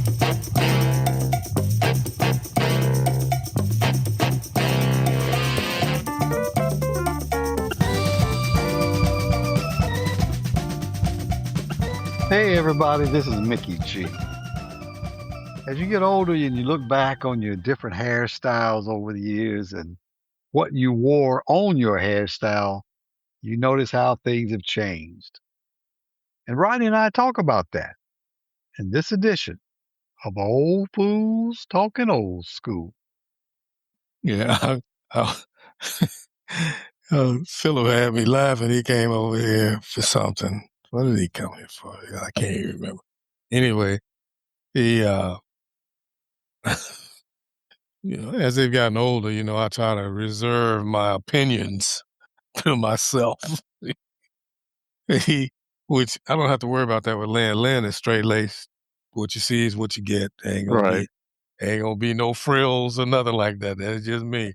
Hey everybody, this is Mickey G. As you get older and you look back on your different hairstyles over the years and what you wore on your hairstyle, you notice how things have changed. And Rodney and I talk about that in this edition of Old Fools Talking Old School. Yeah, Philip had me laughing. He came over here for something. What did he come here for? I can't even remember. Anyway, he, as they've gotten older, I try to reserve my opinions to myself. Which I don't have to worry about that with Lynn. Lynn is straight laced. What you see is what you get. Ain't gonna be no frills or nothing like that. That's just me.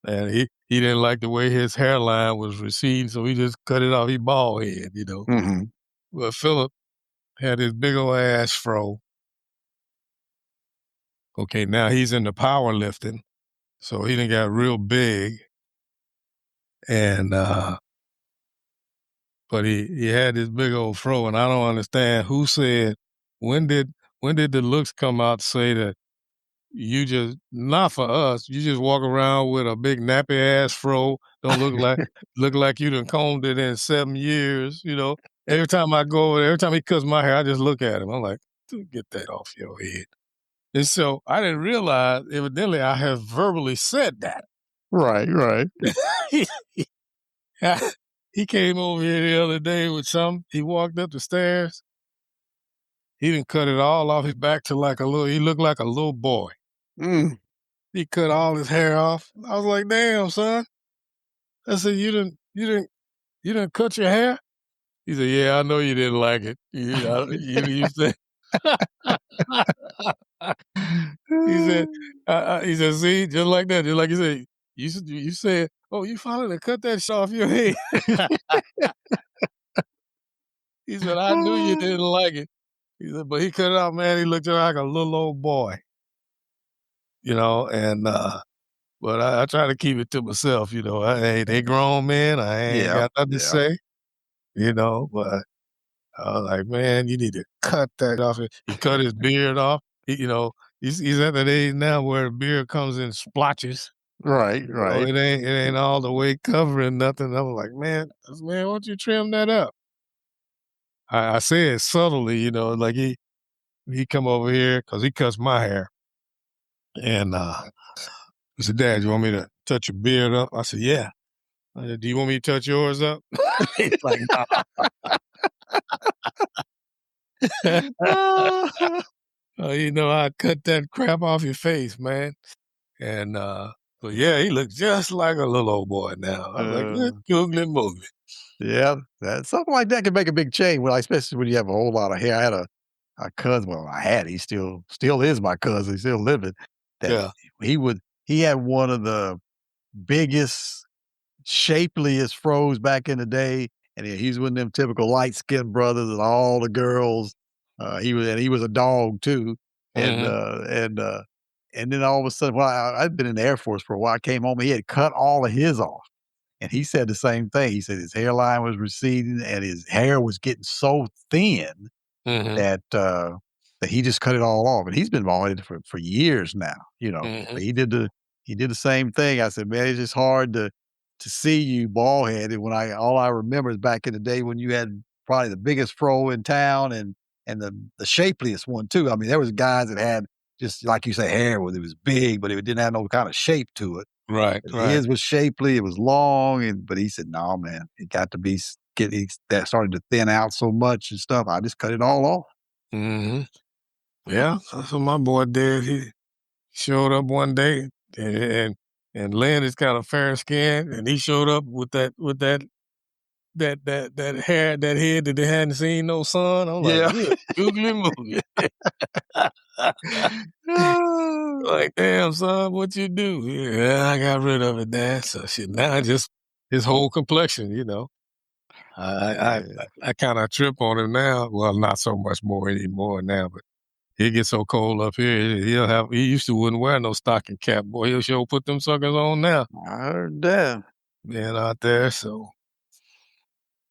And he didn't like the way his hairline was receding, so he just cut it off. He bald head, Mm-hmm. But Philip had his big old ass fro. Okay, now he's into powerlifting, so he done got real big. And but he had this big old fro, and I don't understand who said when did the looks come out to say that you just not for us, you just walk around with a big nappy ass fro, don't look like you done combed it in 7 years, Every time I go over there, every time he cuts my hair, I just look at him. I'm like, "Dude, get that off your head." And so I didn't realize, evidently, I have verbally said that. Right. He came over here the other day with something. He walked up the stairs. He didn't cut it all off his back to he looked like a little boy. Mm. He cut all his hair off. I was like, "Damn, son." I said, you didn't cut your hair?" He said, "Yeah, I know you didn't like it." You said, he said, "See, just like that, just like you said, you said, oh, you finally cut that shit off your head." He said, "I knew you didn't like it." He said, "But he cut it off, man. He looked like a little old boy, and, but I try to keep it to myself, Hey, they grown men. I ain't got nothing to say, but I was like, "Man, you need to cut that off." He cut his beard off. He's at that age now where the beard comes in splotches. Right. It ain't all the way covering nothing. I was like, "Man, why don't you trim that up?" I say it subtly, like he come over here because he cuts my hair, and he said, "Dad, you want me to touch your beard up?" I said, "Yeah." I said, "Do you want me to touch yours up?" He's like, "Nah." I cut that crap off your face, man. And but yeah, he looks just like a little old boy now. I was like, "Good googly moogly." Yeah, that something like that can make a big change. Well, especially when you have a whole lot of hair. I had a cousin. Well, I had. He still is my cousin. He's still living. That Yeah. he had one of the biggest, shapeliest froze back in the day, and he's one of them typical light skinned brothers, and all the girls. He was a dog too, and Mhm. uh, and uh, and then all of a sudden, well, I'd been in the Air Force for a while. I came home, he had cut all of his off. And he said the same thing. He said his hairline was receding and his hair was getting so thin Mhm. that he just cut it all off. And he's been bald for years now, But Mhm. he did the same thing. I said, man, it's just hard to see you bald headed when all I remember is back in the day when you had probably the biggest fro in town and the shapeliest one too. I mean, there was guys that had just like you say, hair where it was big, but it didn't have no kind of shape to it. Right. His was shapely, it was long, but he said, "No, man, it got to be that started to thin out so much and stuff. I just cut it all off." Mhm. Yeah, that's what my boy did. He showed up one day, and Lynn is kind of fair skinned, and he showed up with that hair, that head that they hadn't seen no sun. I'm like, Yeah. good googly moogly. Like, damn, son, what you do? Yeah, I got rid of it, Dad. So shit, now just his whole complexion. I Yeah. I kind of trip on him now. Well, not so much more anymore now, but it gets so cold up here, he used to wouldn't wear no stocking cap, boy, he'll sure put them suckers on now, I heard that. being out there, so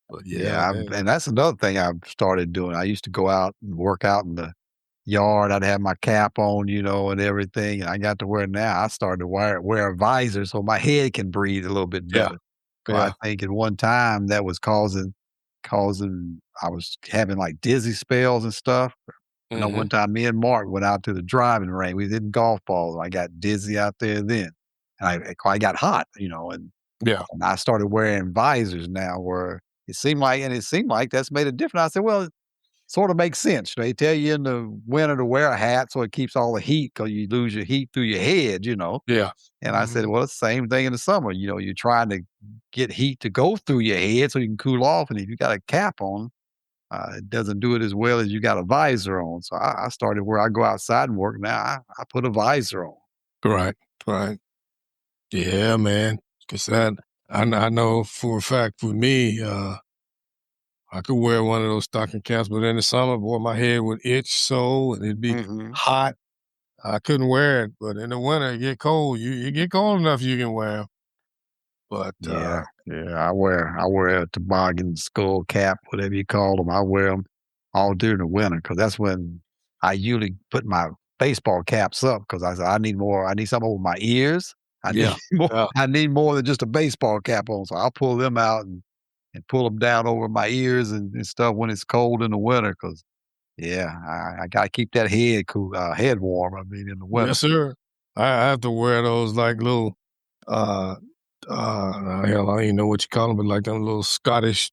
but yeah, Yeah, man. and that's another thing I've started doing. I used to go out and work out in the yard. I'd have my cap on, and everything. And I got to where now I started to wear a visor so my head can breathe a little bit Yeah, better. Because yeah, I think at one time that was causing I was having like dizzy spells and stuff. I know mhm, one time me and Mark went out to the driving range. We did golf balls. I got dizzy out there then. And I got hot, yeah, and I started wearing visors now where it seemed like that's made a difference. I said, well, it sort of makes sense. They tell you in the winter to wear a hat so it keeps all the heat because you lose your heat through your head. yeah, And I said, mhm, well, it's the same thing in the summer. You're trying to get heat to go through your head so you can cool off. And if you got a cap on, it doesn't do it as well as you got a visor on. So I started where I go outside and work now. I put a visor on. right, right. Yeah, man, 'cause that I know for a fact for me, I could wear one of those stocking caps, but in the summer, boy, my head would itch so, and it'd be Hmm. hot. I couldn't wear it, but in the winter, it get cold. You get cold enough, you can wear 'em. But, Yeah, yeah. I wear a toboggan skull cap, whatever you call them. I wear them all during the winter because that's when I usually put my baseball caps up because I said I need more. I need something over my ears. I need yeah, more. yeah, I need more than just a baseball cap on. So I'll pull them out and pull them down over my ears and stuff when it's cold in the winter. Because yeah, I got to keep that head cool, head warm. I mean, in the winter. yes, sir. I have to wear those, like, little, uh, hell, I don't even know what you call them, but, like, them little Scottish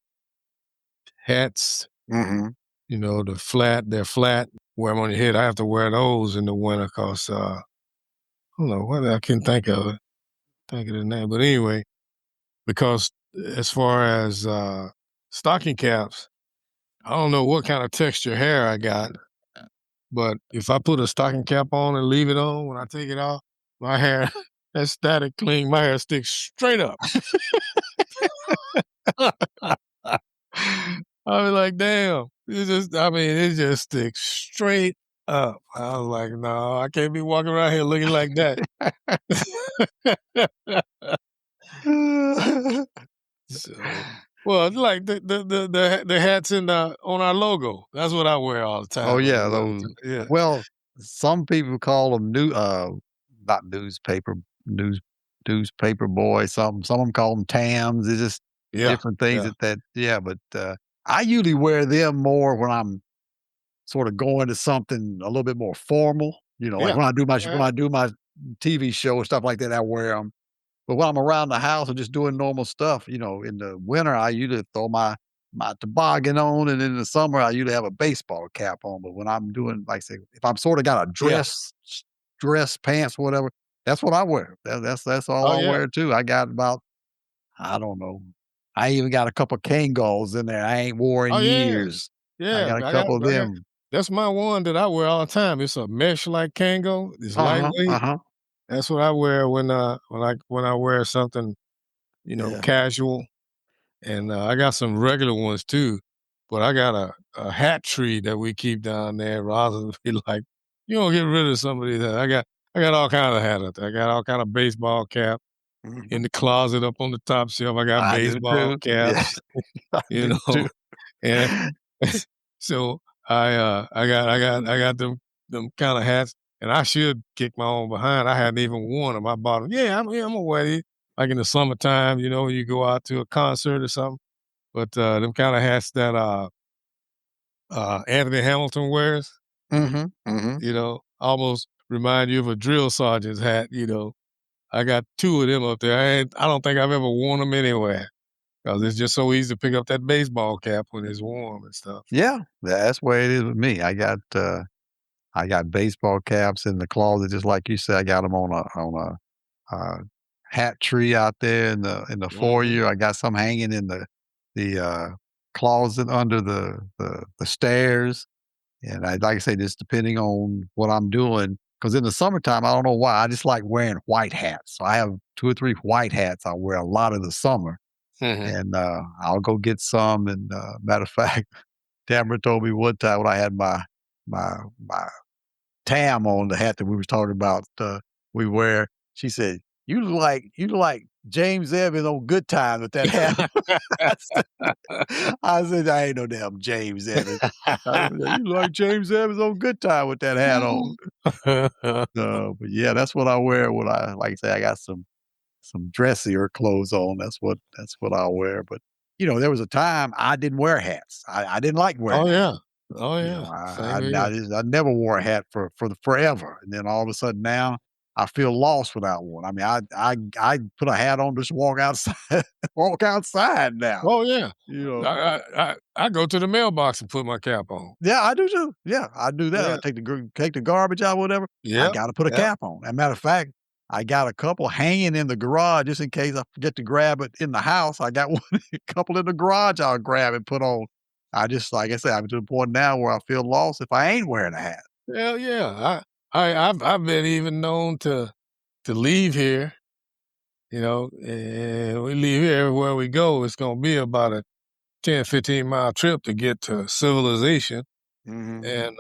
hats, Hmm. they're flat, wear them on your head. I have to wear those in the winter 'cause, I don't know what I can think of the name, but anyway, because as far as, stocking caps, I don't know what kind of texture hair I got, but if I put a stocking cap on and leave it on, when I take it off, my hair that static cling, my hair sticks straight up. I was like, "Damn." It just sticks straight up. I was like, "No, I can't be walking around here looking like that." So, well, it's like the hats in the on our logo. That's what I wear all the Oh, time in the yeah, those wintertime. Yeah. well, some people call them not news newspaper boy, some of them call them Tams, it's just Yeah. different things Yeah. that yeah, but, I usually wear them more when I'm sorta going to something a little bit more formal, like Yeah. when Yeah. I do my TV show and stuff like that, I wear them. But when I'm around the house or just doing normal stuff, in the winter, I usually throw my toboggan on, and in the summer, I usually have a baseball cap on. But when I'm doing, like, say, if I'm sort of got a Yeah. dress pants, whatever, that's what I wear. That's all Oh, I yeah. wear too. I got about I don't know. I even got a couple Kangol in there. I ain't wore in Oh, yeah. years. I Yeah. got a couple of I got them. that's my one that I wear all the time. It's a mesh like Kango. It's Uh huh. Uh lightweight. huh. That's what I wear when I wear something, Yeah. casual. And, I got some regular ones too, but I got a hat tree that we keep down there rather than be like, "You don't get rid of some of these hats." I got all kind of hat up there. I got all kind of baseball cap in Mhm. the closet up on the top shelf. I got I do baseball too. Yeah, caps, I you do too. know, and so I got them kinda hats, and I should kick my own behind. I hadn't even worn them. I bought them. I'm gonna wear these, like, in the summertime, you go out to a concert or something. But, them kinda hats that, Anthony Hamilton wears, Mhm. Mhm. almost remind you of a drill sergeant's hat. I got 2 of them up there. I don't think I've ever worn them anywhere because it's just so easy to pick up that baseball cap when it's warm and stuff. Yeah, that's where it is with me. I got baseball caps in the closet, just like you said. I got them on a hat tree out there in the Mhm. foyer. I got some hanging in the closet under the stairs. And like I say, just depending on what I'm doing, because in the summertime, I don't know why, I just like wearing white hats. So I have 2 or 3 white hats I wear a lot of the summer, Mhm. and, I'll go get some, and, matter of fact, Tamara told me one time when I had my Tam on the hat that we was talking about. We wear. She said, you look like James Evans on Good Times with that hat." I said, I ain't no damn James Evans. I said, "You look like James Evans on Good Time with that hat on." But yeah, that's what I wear when I like I say I got some dressier clothes on. That's what I'll wear. But there was a time I didn't wear hats. I didn't like wearing Oh, hats. yeah. Oh, yeah. Same here. I never wore a hat for forever, and then all of a sudden now I feel lost without one. I mean, I put a hat on just walk outside, walk outside now. Oh, yeah. You know, I go to the mailbox and put my cap on. yeah, I do too. Yeah, I do that. I Yeah. take the garbage out, whatever. I Yep. got to put a Yep. cap on. As a matter of fact, I got a couple hanging in the garage just in case I forget to grab it in the house. I got one, a couple in the garage. I'll grab and put on. I just like I said, I'm to the point now where I feel lost if I ain't wearing a hat. Hell yeah. I've been even known to leave here, and we leave here everywhere we go. It's gonna be about a 10, 15-mile trip to get to civilization. Mhm. And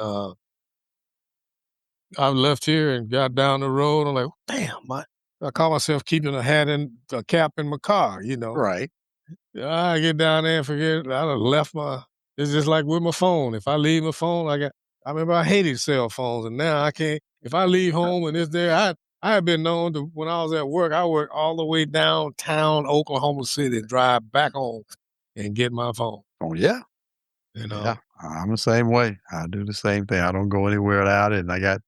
I left here and got down the road. I'm like, damn, I call myself keeping a cap in my car. Right. I get down there and forget I done left it's just like with my phone. If I leave my phone, I remember I hated cell phones, and now I can't. If I leave home and it's there, I have been known to, when I was at work, I worked all the way downtown Oklahoma City, drive back home and get my phone, Oh yeah. you Yeah. know? I'm the same way. I do the same thing. I don't go anywhere without it. And I got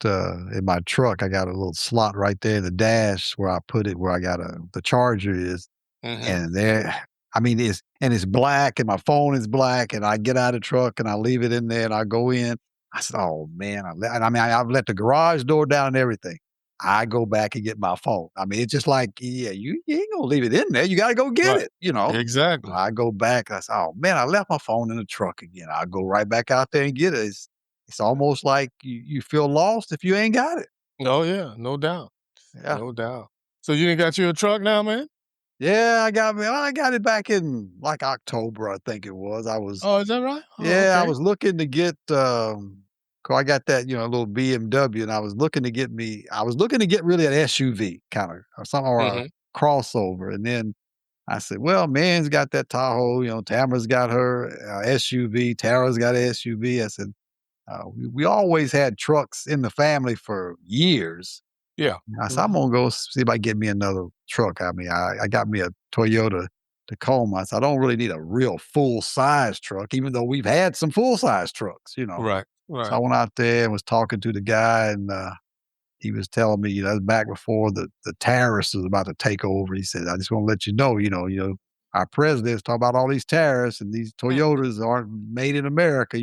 in my truck, I got a little slot right there in the dash where I put it where I got the charger is. Mhm. And there I mean, it's black and my phone is black, and I get out of the truck and I leave it in there and I go in. I said, "Oh, man," and I mean, I've let the garage door down and everything. I go back and get my phone. I mean, it's just like, yeah, you ain't gonna leave it in there. You gotta go get Right. it. Exactly. I go back. I say, "Oh, man, I left my phone in the truck again." I go right back out there and get it. It's almost like you feel lost if you ain't got it. Oh, yeah, no doubt, Yeah. no doubt. So you done got you a truck now, man? Yeah, I got it back in, like, October, I think it was. Oh, is that right? Oh, Yeah, I okay. was looking to get, 'cause I got that, little BMW, and I was looking to get really an SUV kinda or something or a Mhm. crossover, and then I said, "Well, Man's got that Tahoe, Tamara's got her, SUV, Tara's got a SUV." I said, we always had trucks in the family for years." Yeah. I said, "I'm Mhm. gonna go see if I can get me another truck." I mean, I got me a Toyota Tacoma. I said, "I don't really need a real full-size truck," even though we've had some full-size trucks. Right, So right. I went out there and was talking to the guy, and, he was telling me, that's back before the tariffs was about to take over. He said, "I just wanna let you know, our president's talking about all these tariffs, and these Mhm. Toyotas aren't made in America,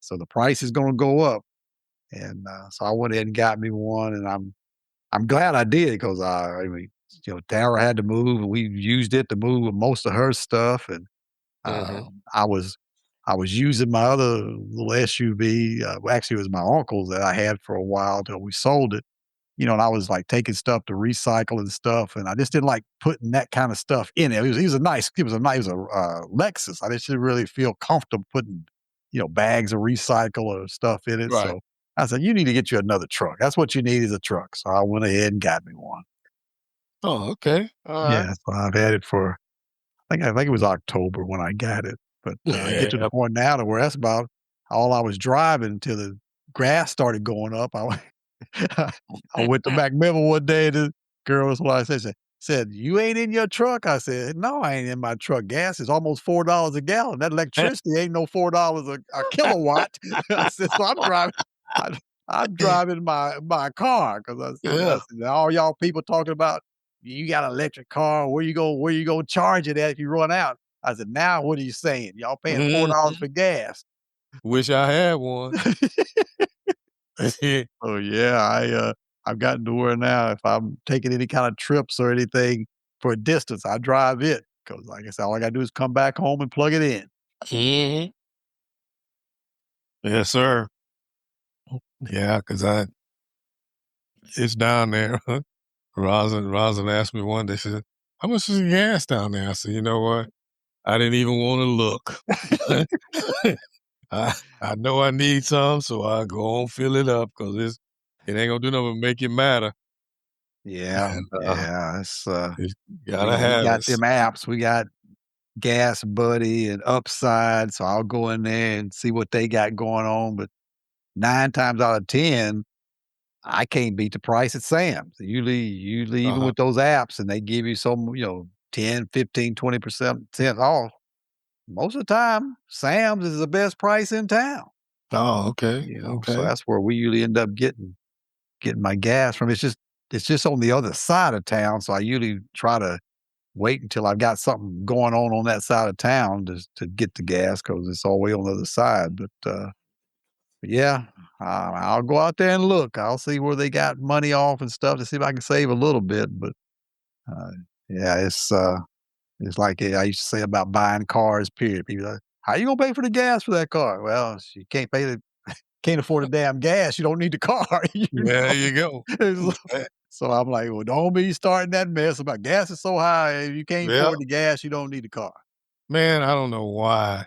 so the price is gonna go up." And, so I went ahead and got me one, and I'm glad I did because I mean, Tara had to move, and we used it to move most of her stuff, and Mhm. um, I was I was using my other little SUV. Well, actually, it was my uncle's that I had for a while till we sold it. And I was like taking stuff to recycle and stuff, and I just didn't like putting that kind of stuff in it. It was a Lexus. I just didn't really feel comfortable putting bags of recycle or stuff in it. Right. So I said, "You need to get you another truck. That's what you need is a truck." So I went ahead and got me one. Oh, okay. Alright. Yeah, so I've had it for I think it was October when I got it, but, I get to the Yeah. point now to where that's about all I was driving until the grass started going up. I went to McMinnville one day, and the girl was what I said, "You ain't in your truck?" I said, "No, I ain't in my truck. Gas is almost $4 a gallon. That electricity ain't no $4 a kilowatt." I said, "So I I'm driving my car because I Yeah. said, "All y'all people talking about you got an electric car, where you gonna charge it at if you run out?" I said, "Now what are you saying? Y'all paying $4 Mhm. for gas." Wish I had one. Oh, yeah, I've gotten to where now if I'm taking any kind of trips or anything for a distance, I drive it because, like I said, all I gotta do is come back home and plug it in. Mhm. Yes, sir. Yeah, 'cause it's down there. Rosin asked me one day, she said, "How much is the gas down there?" I said, "You know what? I didn't even wanna look." I I know I need some, so I go on fill it up because it ain't gonna do nothing but make you madder, Yeah, and, yeah, it's, it's gotta we have got it. them apps. We got Gas Buddy and Upside, so I'll go in there and see what they got going on, but 9 times out of 10, I can't beat the price at Sam's. Usually even Uh-huh. with those apps and they give you some, 10, 15, 20% off. Most of the time, Sam's is the best price in town, Oh, okay, so okay. that's where we usually end up getting my gas from. It's just on the other side of town, so I usually try to wait until I've got something going on that side of town to get the gas because it's all the way on the other side. But yeah, I'll go out there and look. I'll see where they got money off and stuff to see if I can save a little bit. But uh, yeah, it's like I used to say about buying cars. Period. People are like, how you gonna pay for the gas for that car? Well, you can't afford the damn gas. You don't need the car. There you go. So Eh, so I'm like, well, don't be starting that mess about gas is so high. If you can't yeah, afford the gas, you don't need the car. man, I don't know why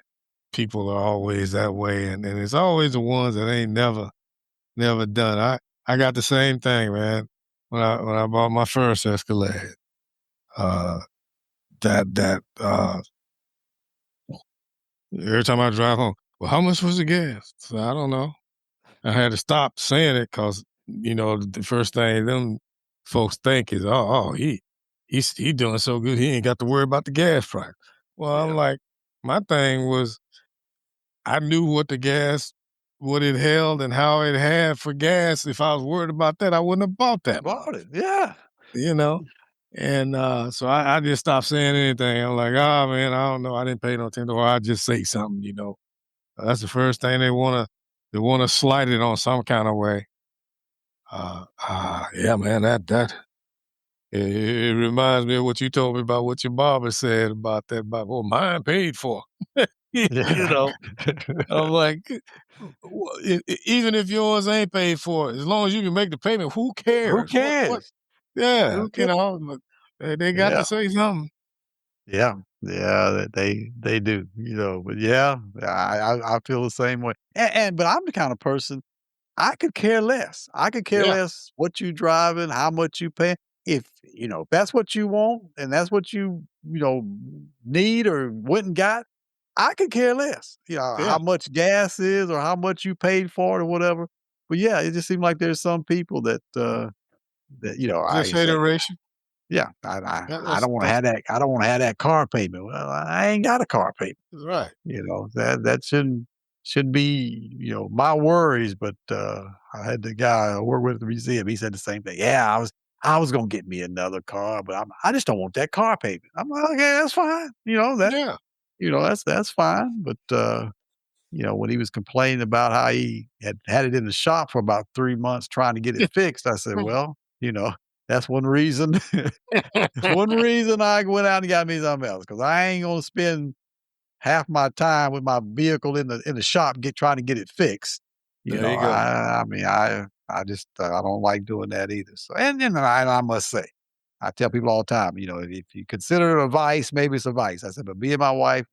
people are always that way, and it's always the ones that ain't never done. I got the same thing, man. When I bought my first Escalade, uh, that every time I drive home, well, how much was the gas? So I don't know. I had to stop saying it because the first thing them folks think is, oh, he doing so good, he ain't got to worry about the gas price. Well, I'm Yeah, like, my thing was I knew what it held and how it had for gas. If I was worried about that, I wouldn't have bought that bought it. much, Yeah, you know? And so I just stopped saying anything. I'm like, oh man, I don't know. I didn't pay no attention, or I just say something. That's the first thing they wanna slide it on some kind of way. Yeah, man, it reminds me of what you told me about what your barber said about that. About well, mine paid for. you yeah. know, I'm like, even if yours ain't paid for, as long as you can make the payment, who Who cares? What? cares? Yeah, Who cares? but they got Yeah, to say something. yeah, yeah. They do. But yeah, I feel the same way. But I'm the kind of person I could care less. I could care Yeah, less what you driving, how much you pay. If that's what you want and that's what need or went and got, I could care less. yeah. How much gas is or how much you paid for it or whatever. But yeah, it just seems like there's some people that I Just say, hateration. yeah, I That's don't want to that's have that. I don't want to have that car payment. Well, I ain't got a car payment. that's right. That shouldn't be, my worries, but, I had the guy I work with at the museum, he said the same thing. "Yeah, I was gonna get me another car, but I just don't want that car payment." I'm like, "Okay, that's fine." Yeah. That's fine, but, when he was complaining about how he had it in the shop for about 3 months trying to get it fixed, I said, "Well, that's one reason that's one reason I went out and got me something else because I ain't gonna spend half my time with my vehicle in the shop trying to get it fixed. There you go. I mean, I just I don't like doing that either. So, and then I must say, I tell people all the time, if you consider it a vice, maybe it's a vice. I said, but me and my wife,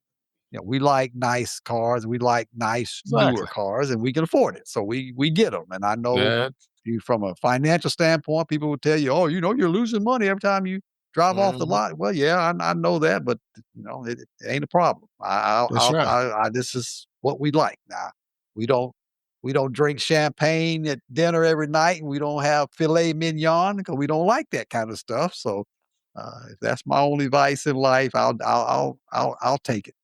we like nice cars, we like nice newer Exactly. cars, and we can afford it, so we get them. And I know That you from a financial standpoint, people will tell you, "Oh, you're losing money every time you drive off the mhm, lot." Well, yeah, I know that, but it ain't a problem. that's right. This is what we like. Now, we don't we don't drink champagne at dinner every night, and we don't have filet mignon because we don't like that kind of stuff. So, if that's my only vice in life, I'll take it.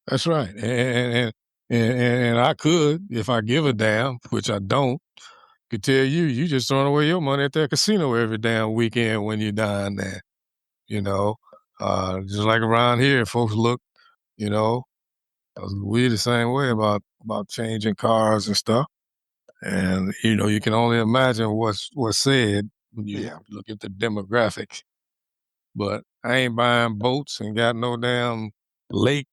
That's right. And I could, if I give a damn, which I don't, could tell you just throwing away your money at that casino every damn weekend when you're down there, you know? Just like around here, folks look, you know, we the same way about changing cars and stuff. And, you can only imagine what's said when you Yeah. look at the demographics. But I ain't buying boats and got no damn lake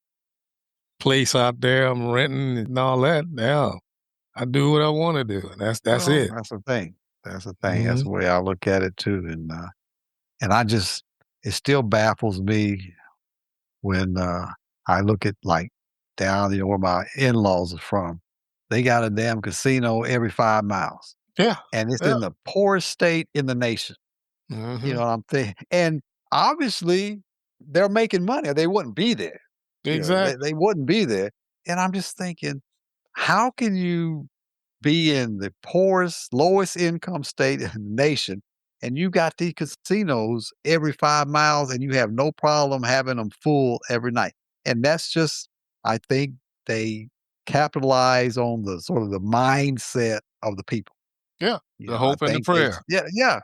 place out there I'm renting and all that. Now I do what I want to do. And that's Well, it. that's the thing. That's the thing. That's Mhm. the way I look at it too. And it still baffles me when I look at like down, where my in-laws are from. They got a damn casino every 5 miles, Yeah, and it's yeah, in the poorest state in the nation. You mhm, know what I'm saying? And obviously, they're making money or they wouldn't be there. They exactly. wouldn't be there. And I'm just thinking, how can you be in the poorest, lowest income state in the nation, and you got these casinos every 5 miles, and you have no problem having them full every night. And that's just I think they capitalize on the sort of the mindset of the people. Yeah, the I hope and the think they prayer. yeah, yeah.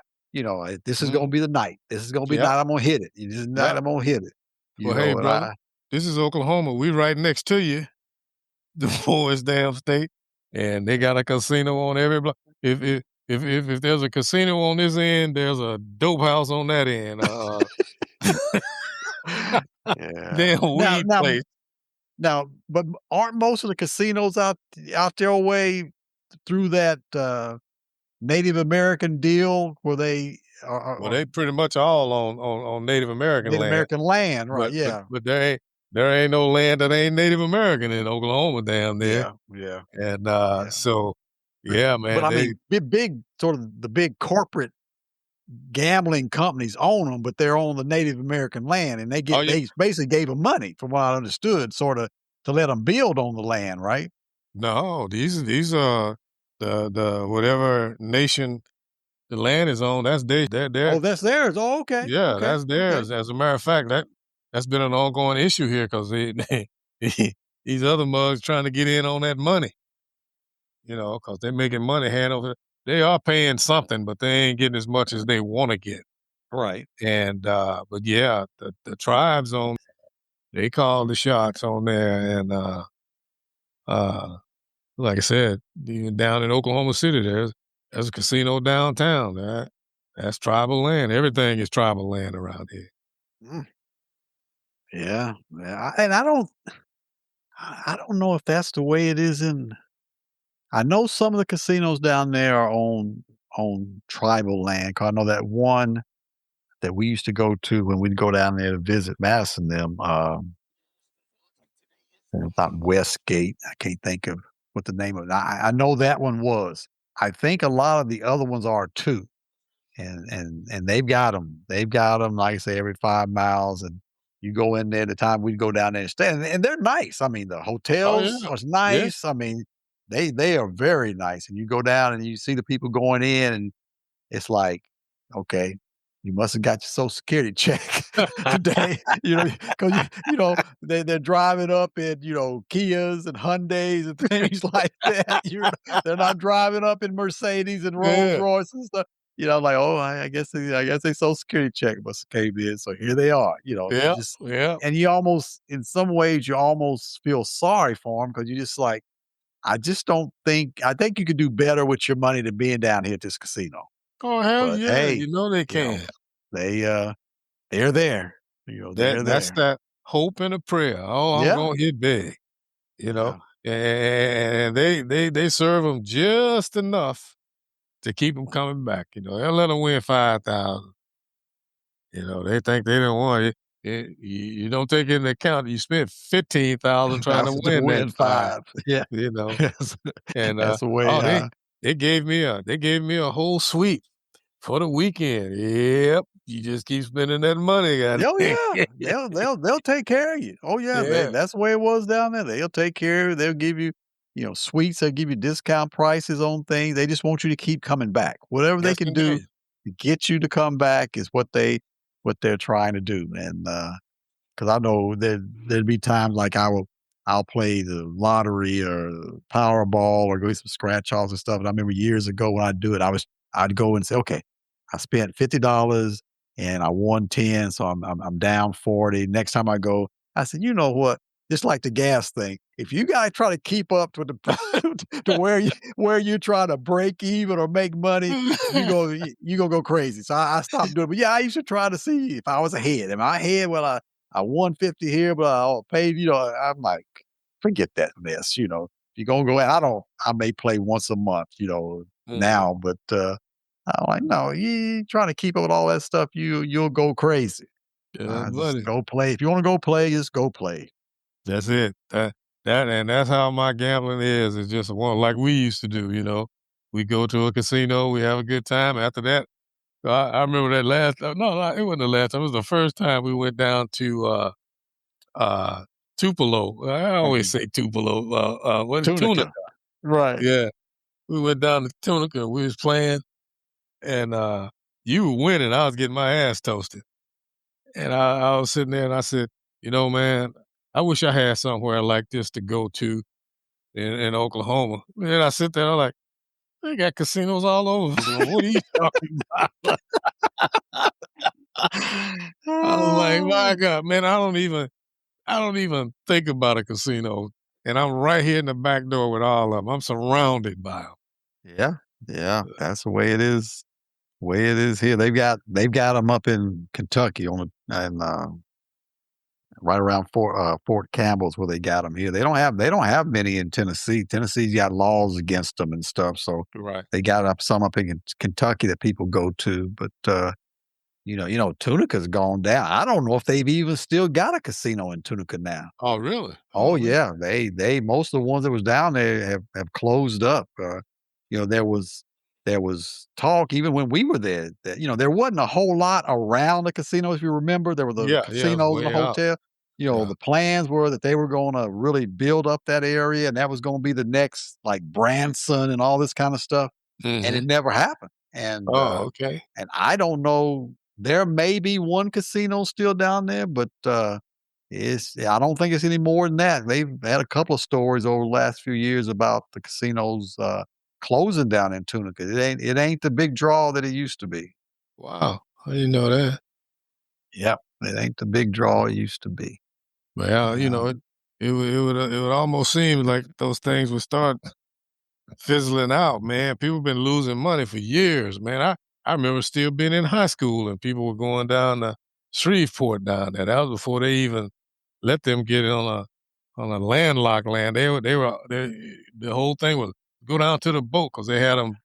This is gonna Mhm, be the night. This is gonna be the yep, night I'm gonna hit it. This is the night yep. I'm gonna hit it. Well, hey, And brother, this is Oklahoma. We right next to you, the poorest damn state, and they got a casino on every block. If there's a casino on this end, there's a dope house on that end, yeah. damn Now weed now place. but aren't most of the casinos out their way through that, Native American deal where they Well, are they pretty much all on Native American Native land, American land, right, but but yeah. but there ain't no land that ain't Native American in Oklahoma down there, Yeah, yeah, and, yeah. so, yeah, But man, I they mean, big sort of the big corporate gambling companies own them, but they're on the Native American land, and oh, yeah. they basically gave them money, from what I understood, sorta to let them build on the land, right? No, these are the whatever nation the land is on, that's they're Oh, that's theirs. Oh, okay, yeah, okay, that's okay. theirs. As a matter of fact, that's been an ongoing issue here 'cause these other mugs trying to get in on that money, because 'cause they're making money hand over they are paying something, but they ain't getting as much as they wanna get. Right. And, but yeah, the tribes they call the shots on there and, uh like I said, even down in Oklahoma City, there's a casino downtown. That's tribal land. Everything is tribal land around here. Mm, yeah, yeah, and I don't know if that's the way it is in I know some of the casinos down there are on tribal land. 'Cause I know that one that we used to go to when we'd go down there to visit Madison them, it's not Westgate. I can't think of what the name of it. I know that one was. I think a lot of the other ones are too, and they've got them. They've got them. Like I say, every 5 miles, and you go in there the time we'd go down there and stay, and they're nice. I mean, the Oh hotels yeah, are yeah. nice. I mean, they are very nice, and you go down and you see the people going in, and it's like, okay, you must have got your Social Security check today, because they're driving up in Kias and Hyundais and things like that. They're not driving up in Mercedes and Rolls Yeah, Royce and stuff. Like, oh, I guess they Social Security check must have came in, so here they are. You yeah, just yeah. and you almost, in some ways, you almost feel sorry for them because you just like, I just don't think I think you could do better with your money than being down here at this casino. Oh hell But yeah, hey, you know they you know, can. they, they're there. They're That's there. that hope and a prayer. Oh, I'm Yeah, gonna hit big, you know, yeah. and they serve them just enough to keep them coming back. They'll let them win 5,000. They think they don't want it. You don't take into account you spent 15,000 trying to Thousands to win that win 5, 5. Yeah. you know, That's and, that's the way, oh, they gave me a whole suite for the weekend. Yep, you just keep spending that money, oh, goddamn. yeah. They'll take care of you. Oh, yeah, Yeah, that's the way it was down there. They'll take care of you. They'll give you, sweets. They'll give you discount prices on things. They just want you to keep coming back. Whatever they yes can do indeed. to get you to come back is what they're trying to do, and, 'cause I know there'd be times like I'll play the lottery or Powerball or go get some scratch offs and stuff, and I remember years ago when I'd do it, I'd go and say, "Okay, I spent $50 and I won 10, so I'm down 40. Next time I go," I said, "You know what? Just like the gas thing, if you guys try to keep up to the to where you try to break even or make money, you gonna go crazy." So I stopped doing it. But yeah, I used to try to see if I was ahead. Am I ahead? Well, I won 50 here, but I paid, I'm like, forget that mess. If you're gonna go out, I may play once a month, Mhm. now, but I'm like, no, you trying to keep up with all that stuff, you'll go crazy. Yeah, Just buddy. go play. If you want to go play, just go play. That's it. that's how my gambling is. It's just one like we used to do, you know? We go to a casino, we have a good time. After that, I remember that last no, it wasn't the last time. It was the first time we went down to, uh, Tupelo. I always Mhm. say Tupelo, what is Tunica. Tunica. Right. Yeah. We went down to Tunica, we was playing, and, you were winning, I was getting my ass toasted. And I was sitting there and I said, "You know, man, I wish I had somewhere like this to go to in Oklahoma." And I sit there, I'm like, "They got casinos all over. What are you talking about?" I was like, "My Oh, God, man, I don't even think about a casino, and I'm right here in the back door with all of them. I'm surrounded by them." yeah, yeah, that's the way it is. Way it is here. They've got them up in Kentucky on the and right around Fort Campbell's where they got them here. They don't have many in Tennessee. Tennessee's got laws against them and stuff, so Right. they got up some up in Kentucky that people go to. But Tunica's gone down. I don't know if they've even still got a casino in Tunica now. Oh, really? Oh Oh, man. yeah, they most of the ones that was down there have closed up. There was talk even when we were there that there wasn't a whole lot around the casino. If you remember, there were the Yeah, yeah, it's casinos and the way out. hotel. Yeah. The plans were that they were going to really build up that area, and that was going to be the next like Branson and all this kind of stuff. And it Mhm. never happened. And Oh, okay. I don't know. There may be one casino still down there, but I don't think it's any more than that. They've had a couple of stories over the last few years about the casinos, closing down in Tunica. It ain't the big draw that it used to be. Wow. I didn't know that. Yep, it ain't the big draw it used to be. Well, Yeah. it would almost seem like those things would start fizzling out, man. People been losing money for years, man. I remember still being in high school and people were going down to Shreveport down there. That was before they even let them get on a landlocked land. The whole thing was go down to the boat because they had them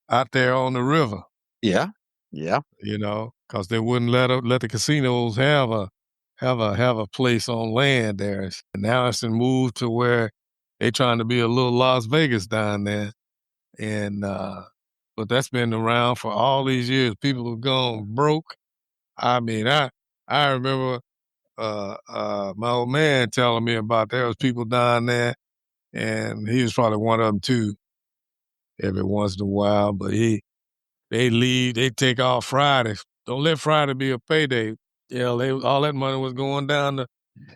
out there on the river, Yeah. Yeah. because they wouldn't let the casinos have a place on land there. And now it's been moved to where they trying to be a little Las Vegas down there. And but that's been around for all these years. People have gone broke. I mean, I remember my old man telling me about there was people down there, and he was probably one of them too. Every once in a while, but they leave, they take off Friday. Don't let Friday be a payday. Yeah, they all that money was going down to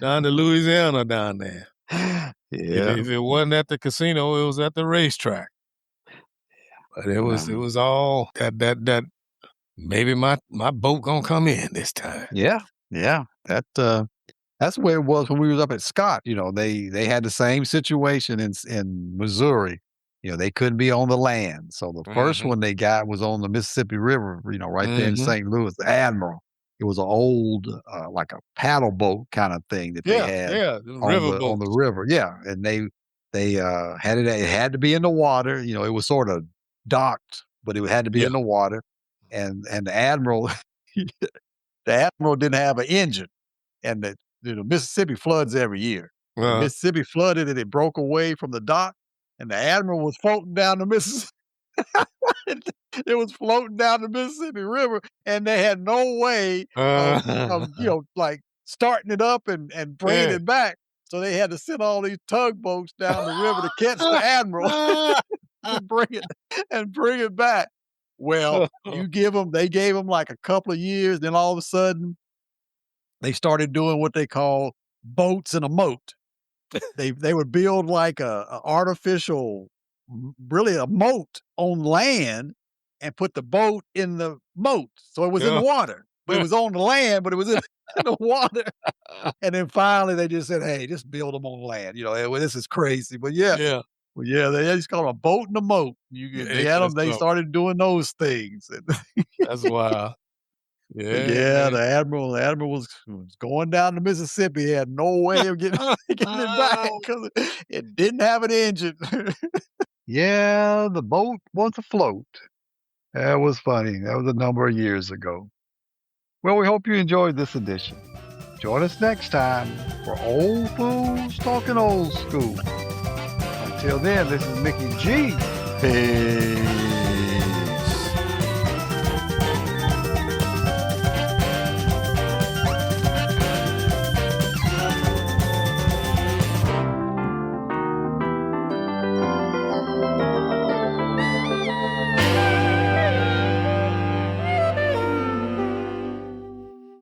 Louisiana down there. Yeah. If it wasn't at the casino, it was at the racetrack. But it Um, was all that maybe my boat gonna come in this time. yeah. Yeah. That's the way it was when we was up at Scott. They had the same situation in Missouri. They couldn't be on the land. So the first Mhm, one they got was on the Mississippi River, right there in mhm. St. Louis, the Admiral. It was an old, like a paddle boat kind of thing that they Yeah, had yeah, the on river the boats. river. Yeah, and they had it had to be in the water. It was sort of docked, but it had to be Yeah, in the water. And the Admiral the Admiral didn't have an engine, and the Mississippi floods every year. And uh, Mississippi flooded and it broke away from the dock, and the Admiral was floating down the Mississippi. It was floating down the Mississippi River, and they had no way of like starting it up and bringing yeah. it back. So they had to send all these tugboats down the river to catch the Admiral and bring it back. Well, they gave them like a couple of years, then all of a sudden they started doing what they call boats in a moat. They would build like a artificial, really a moat on land, and put the boat in the moat. So it was in the Yeah, water, but it yeah, was on the land, but it was in, in the water. And then finally they just said, "Hey, just build them on land." Well, this is crazy, but yeah, yeah. well, yeah, they just called a boat in a moat. They Ain't had that them. They something? started doing those things. That's wild. But Yeah, yeah, man. the Admiral was going down the Mississippi. He had no way of getting getting it back because it didn't have an engine. Yeah, the boat was afloat. That was funny. That was a number of years ago. Well, we hope you enjoyed this edition. Join us next time for Old Fools Talking Old School. Until then, this is Mickey G. Hey.